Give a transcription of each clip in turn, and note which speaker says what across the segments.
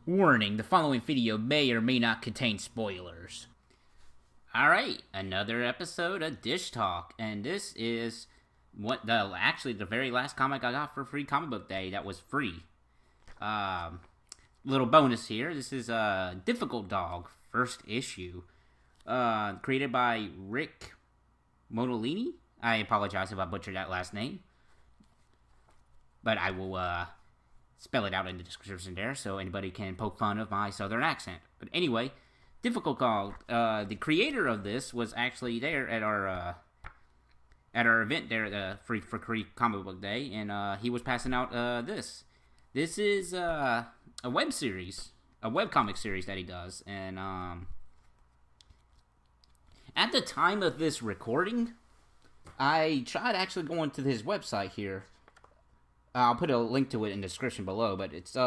Speaker 1: Warning, the following video may or may not contain spoilers. Alright, another episode of Dish Talk, and this is the very last comic I got for free comic book day that was free. Little bonus here, this is Difficult Dog, first issue. Created by Rick Molinelli. I apologize if I butchered that last name. But I will spell it out in the description there so anybody can poke fun of my southern accent. But anyway, Difficult Dog. The creator of this was actually there at our event there at free comic book day, and he was passing out this. This is a web series, a webcomic series that he does, and at the time of this recording, I tried actually going to his website here. I'll put a link to it in the description below, but it's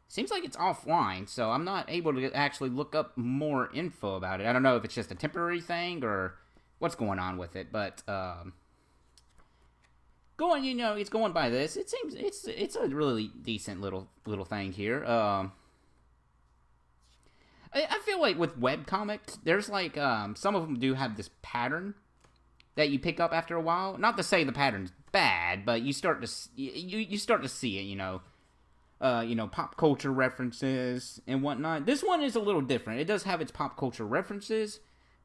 Speaker 1: seems like it's offline, so I'm not able to actually look up more info about it. I don't know if it's just a temporary thing or what's going on with it, but it's going by this. It seems it's a really decent little thing here. I feel like with webcomics, there's like some of them do have this pattern that you pick up after a while. Not to say the pattern's bad, but you start to you start to see it. Pop culture references and whatnot. This one is a little different. It does have its pop culture references,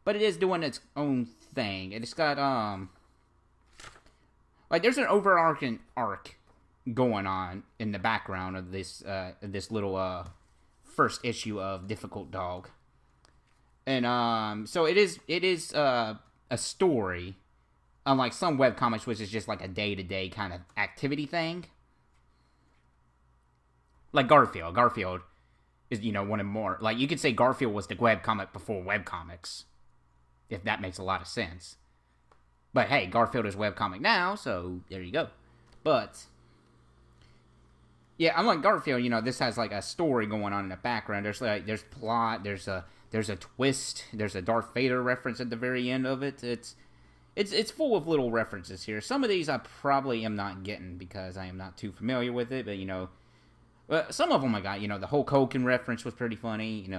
Speaker 1: but it is doing its own thing. And it's got there's an overarching arc going on in the background of this little first issue of Difficult Dog. And so it is a story, unlike some webcomics, which is just like a day-to-day kind of activity thing. Like Garfield. Garfield is, one of more. Like, you could say Garfield was the webcomic before webcomics, if that makes a lot of sense. But hey, Garfield is webcomic now, so there you go. But yeah, unlike Garfield, this has like a story going on in the background. There's plot, there's a twist, there's a Darth Vader reference at the very end of it. It's full of little references here. Some of these I probably am not getting because I am not too familiar with it, but some of them I got. The Hulk Hogan reference was pretty funny.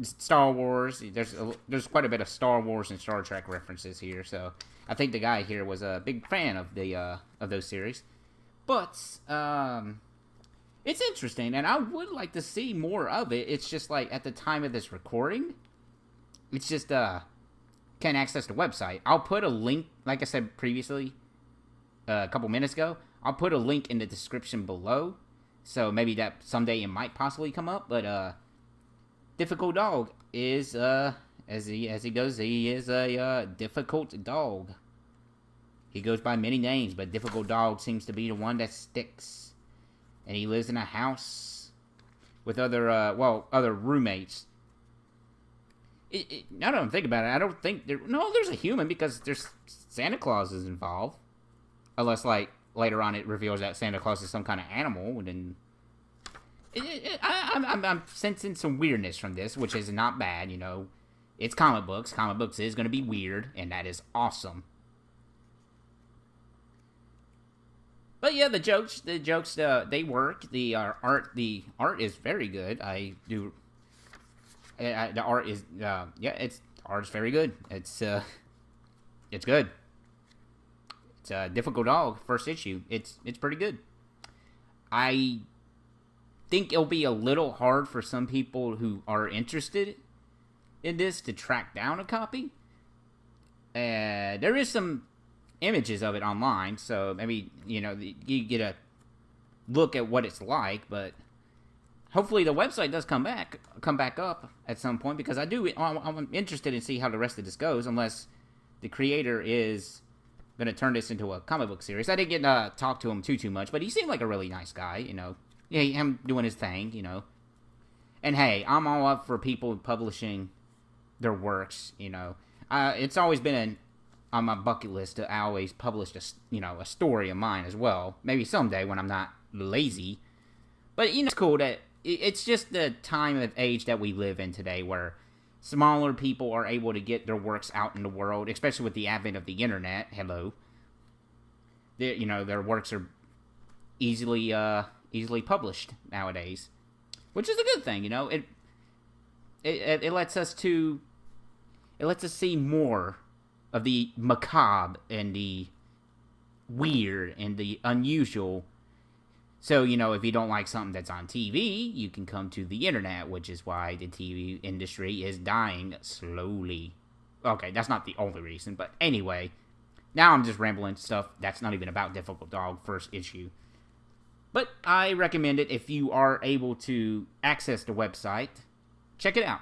Speaker 1: Star Wars. There's quite a bit of Star Wars and Star Trek references here. So I think the guy here was a big fan of those series. But it's interesting, and I would like to see more of it. It's just like at the time of this recording, it's just can't access the website. I'll put a link, like I said previously, a couple minutes ago. I'll put a link in the description below, so maybe that someday it might possibly come up. But Difficult Dog is as he goes, he is a difficult dog. He goes by many names, but Difficult Dog seems to be the one that sticks. And he lives in a house with other roommates. Now that I'm thinking about it, I don't think there's a human because there's Santa Claus is involved. Unless, like, later on it reveals that Santa Claus is some kind of animal, and then I'm sensing some weirdness from this, which is not bad, It's comic books. Comic books is going to be weird, and that is awesome. But yeah, the jokes, they work. The art is very good. The art is, art is very good. It's good. It's a Difficult Dog first issue. It's pretty good. I think it'll be a little hard for some people who are interested in this to track down a copy. There is some images of it online, so maybe you get a look at what it's like. But hopefully the website does come back up at some point, because I'm interested in see how the rest of this goes, unless the creator is going to turn this into a comic book series. I didn't get to talk to him too much, but he seemed like a really nice guy. Yeah, him doing his thing. And hey, I'm all up for people publishing their works. It's always been on my bucket list to always publish a story of mine as well. Maybe someday when I'm not lazy. But it's cool that it's just the time of age that we live in today, where smaller people are able to get their works out in the world, especially with the advent of the internet. Hello. Their works are easily easily published nowadays, which is a good thing. It lets us see more of the macabre and the weird and the unusual. So, if you don't like something that's on TV, you can come to the internet, which is why the TV industry is dying slowly. Okay, that's not the only reason, but anyway, now I'm just rambling stuff that's not even about Difficult Dog first issue. But I recommend it if you are able to access the website. Check it out.